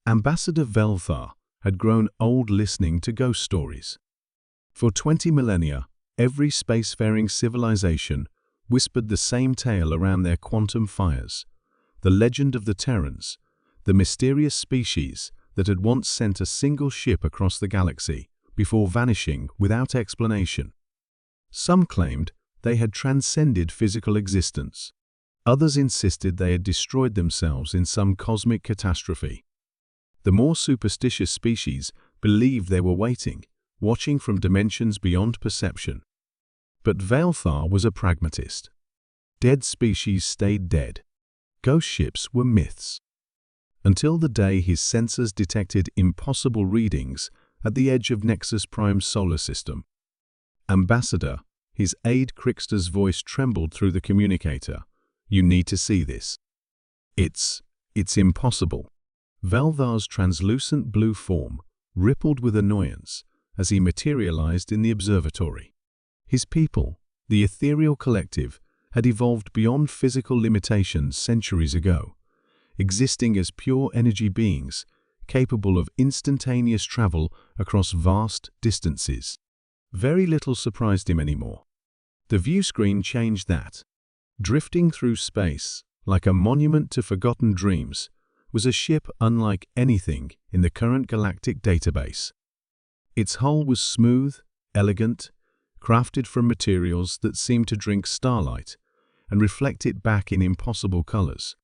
Ambassador Velthar had grown old listening to ghost stories. For 20 millennia, every spacefaring civilization whispered the same tale around their quantum fires, the legend of the Terrans, the mysterious species that had once sent a single ship across the galaxy before vanishing without explanation. Some claimed they had transcended physical existence. Others insisted they had destroyed themselves in some cosmic catastrophe. The more superstitious species believed they were waiting, watching from dimensions beyond perception. But Velthar was a pragmatist. Dead species stayed dead. Ghost ships were myths. Until the day his sensors detected impossible readings at the edge of Nexus Prime's solar system. Ambassador, his aide Crixtor's voice trembled through the communicator. You need to see this. It's impossible. Velthar's translucent blue form rippled with annoyance as he materialized in the observatory. His people, the ethereal collective, had evolved beyond physical limitations centuries ago, existing as pure energy beings capable of instantaneous travel across vast distances. Very little surprised him anymore. The view screen changed that. Drifting through space, like a monument to forgotten dreams, was a ship unlike anything in the current galactic database. Its hull was smooth, elegant, crafted from materials that seemed to drink starlight and reflect it back in impossible colors.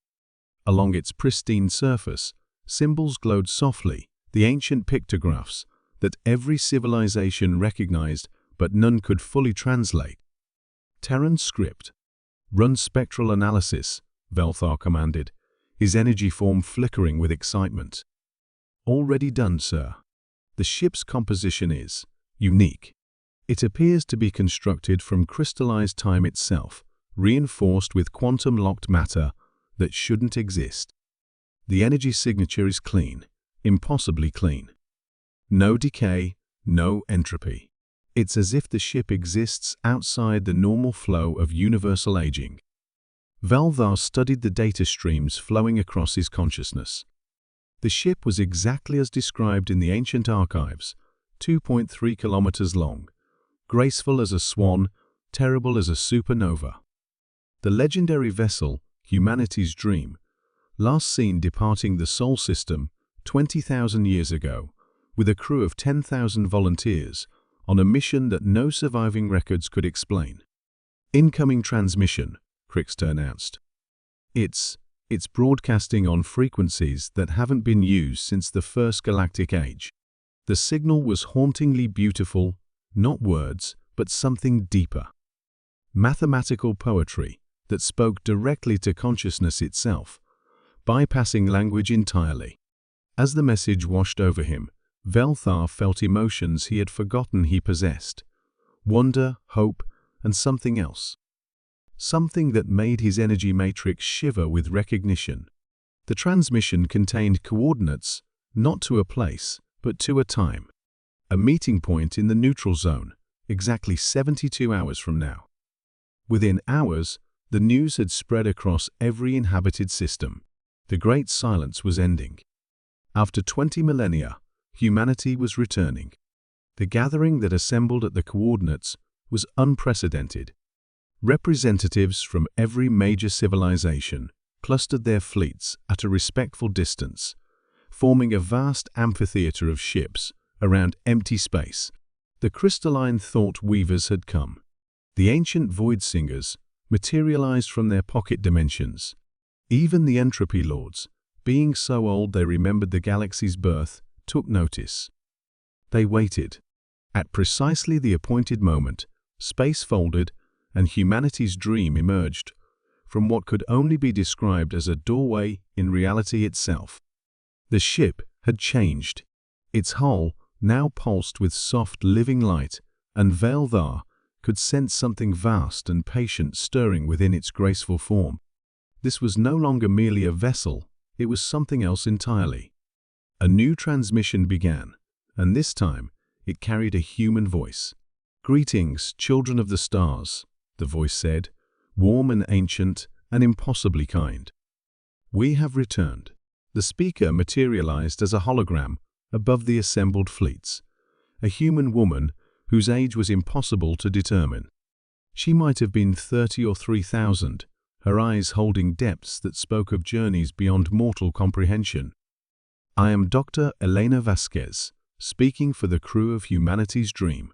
Along its pristine surface, symbols glowed softly, the ancient pictographs that every civilization recognized but none could fully translate. Terran script. Run spectral analysis, Velthar commanded, his energy form flickering with excitement. Already done, sir. The ship's composition is unique. It appears to be constructed from crystallized time itself, reinforced with quantum-locked matter that shouldn't exist. The energy signature is clean, impossibly clean. No decay, no entropy. It's as if the ship exists outside the normal flow of universal aging. Velthar studied the data streams flowing across his consciousness. The ship was exactly as described in the ancient archives, 2.3 kilometers long, graceful as a swan, terrible as a supernova. The legendary vessel, humanity's dream, last seen departing the Sol system 20,000 years ago, with a crew of 10,000 volunteers, on a mission that no surviving records could explain. Incoming transmission, Crixtor announced. It's broadcasting on frequencies that haven't been used since the first galactic age. The signal was hauntingly beautiful, not words, but something deeper. Mathematical poetry that spoke directly to consciousness itself, bypassing language entirely. As the message washed over him, Velthar felt emotions he had forgotten he possessed. Wonder, hope, and something else. Something that made his energy matrix shiver with recognition. The transmission contained coordinates, not to a place, but to a time. A meeting point in the neutral zone, exactly 72 hours from now. Within hours, the news had spread across every inhabited system. The Great Silence was ending. After 20 millennia, humanity was returning. The gathering that assembled at the coordinates was unprecedented. Representatives from every major civilization clustered their fleets at a respectful distance, forming a vast amphitheater of ships around empty space. The crystalline thought weavers had come. The ancient void singers materialized from their pocket dimensions. Even the entropy lords, being so old they remembered the galaxy's birth, took notice. They waited. At precisely the appointed moment, space folded and humanity's dream emerged from what could only be described as a doorway in reality itself. The ship had changed. Its hull now pulsed with soft living light, and Velthar could sense something vast and patient stirring within its graceful form. This was no longer merely a vessel, it was something else entirely. A new transmission began, and this time it carried a human voice. "Greetings, children of the stars," the voice said, warm and ancient and impossibly kind. "We have returned. The speaker materialized as a hologram above the assembled fleets, a human woman whose age was impossible to determine. She might have been 30 or 3,000, her eyes holding depths that spoke of journeys beyond mortal comprehension. "I am Dr. Elena Vasquez, speaking for the crew of humanity's dream.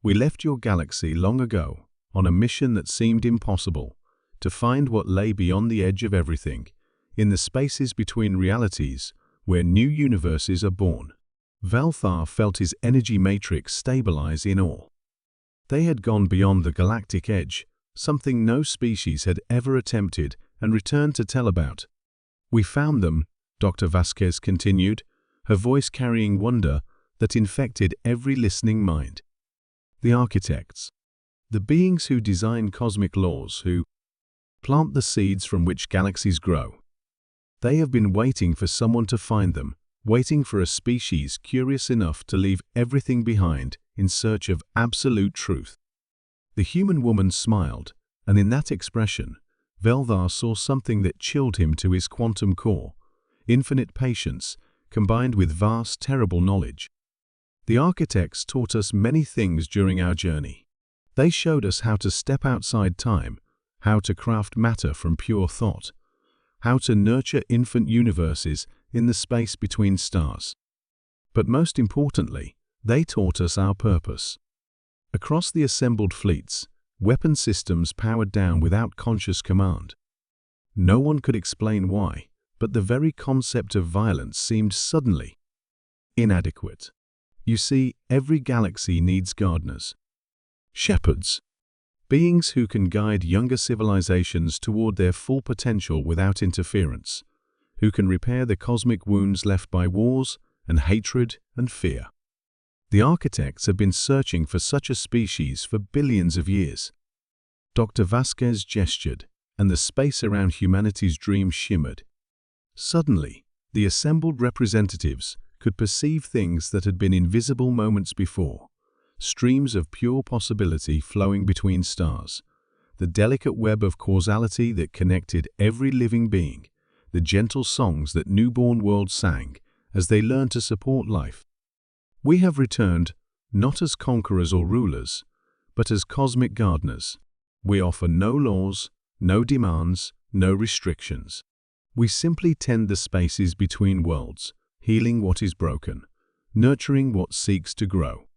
We left your galaxy long ago on a mission that seemed impossible, to find what lay beyond the edge of everything, in the spaces between realities where new universes are born." Valthar felt his energy matrix stabilize in awe. They had gone beyond the galactic edge, something no species had ever attempted, and returned to tell about. "We found them," Dr. Vasquez continued, her voice carrying wonder that infected every listening mind. "The architects, the beings who design cosmic laws, who plant the seeds from which galaxies grow. They have been waiting for someone to find them, waiting for a species curious enough to leave everything behind in search of absolute truth." The human woman smiled, and in that expression, Valthar saw something that chilled him to his quantum core: infinite patience, combined with vast, terrible knowledge. "The architects taught us many things during our journey. They showed us how to step outside time, how to craft matter from pure thought, how to nurture infant universes in the space between stars. But most importantly, they taught us our purpose." Across the assembled fleets, weapon systems powered down without conscious command. No one could explain why, but the very concept of violence seemed suddenly inadequate. You see, every galaxy needs gardeners, shepherds, beings who can guide younger civilizations toward their full potential without interference, who can repair the cosmic wounds left by wars and hatred and fear. The architects have been searching for such a species for billions of years. Dr. Vasquez gestured, and the space around humanity's dream shimmered. Suddenly, the assembled representatives could perceive things that had been invisible moments before: streams of pure possibility flowing between stars, the delicate web of causality that connected every living being, the gentle songs that newborn worlds sang as they learned to support life. "We have returned, not as conquerors or rulers, but as cosmic gardeners. We offer no laws, no demands, no restrictions. We simply tend the spaces between worlds, healing what is broken, nurturing what seeks to grow."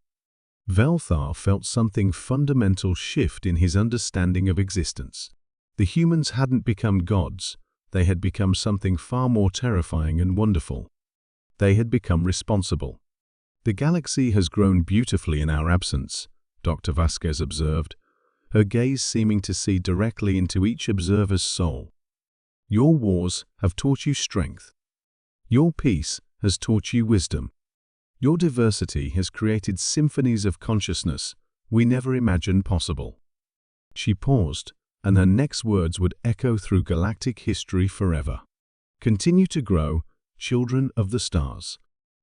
Valthar felt something fundamental shift in his understanding of existence. The humans hadn't become gods, they had become something far more terrifying and wonderful. They had become responsible. "The galaxy has grown beautifully in our absence," Dr. Vasquez observed, her gaze seeming to see directly into each observer's soul. "Your wars have taught you strength. Your peace has taught you wisdom. Your diversity has created symphonies of consciousness we never imagined possible." She paused, and her next words would echo through galactic history forever. "Continue to grow, children of the stars.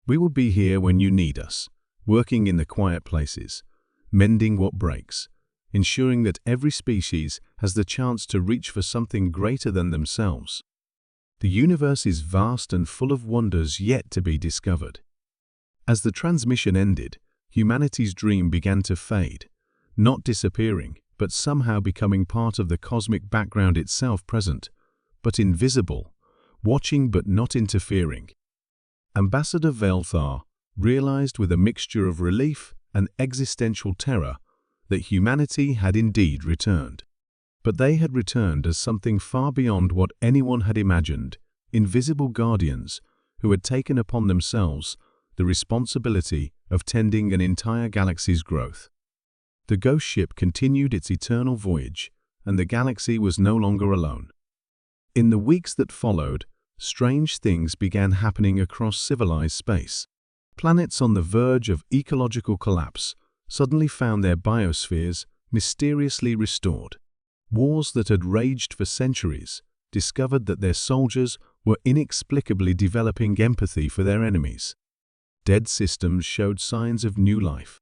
We will be here when you need us, working in the quiet places, mending what breaks, ensuring that every species has the chance to reach for something greater than themselves. The universe is vast and full of wonders yet to be discovered." As the transmission ended, humanity's dream began to fade, not disappearing, but somehow becoming part of the cosmic background itself, present, but invisible, watching but not interfering. Ambassador Valthar realized with a mixture of relief and existential terror that humanity had indeed returned. But they had returned as something far beyond what anyone had imagined: invisible guardians who had taken upon themselves the responsibility of tending an entire galaxy's growth. The ghost ship continued its eternal voyage, and the galaxy was no longer alone. In the weeks that followed, strange things began happening across civilized space. Planets on the verge of ecological collapse suddenly found their biospheres mysteriously restored. Wars that had raged for centuries discovered that their soldiers were inexplicably developing empathy for their enemies. Dead systems showed signs of new life.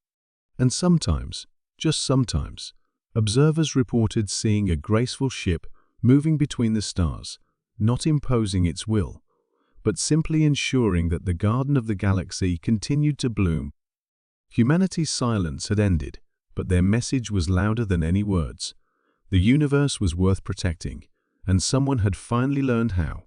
And sometimes, just sometimes, observers reported seeing a graceful ship moving between the stars, not imposing its will, but simply ensuring that the garden of the galaxy continued to bloom. Humanity's silence had ended, but their message was louder than any words. The universe was worth protecting, and someone had finally learned how.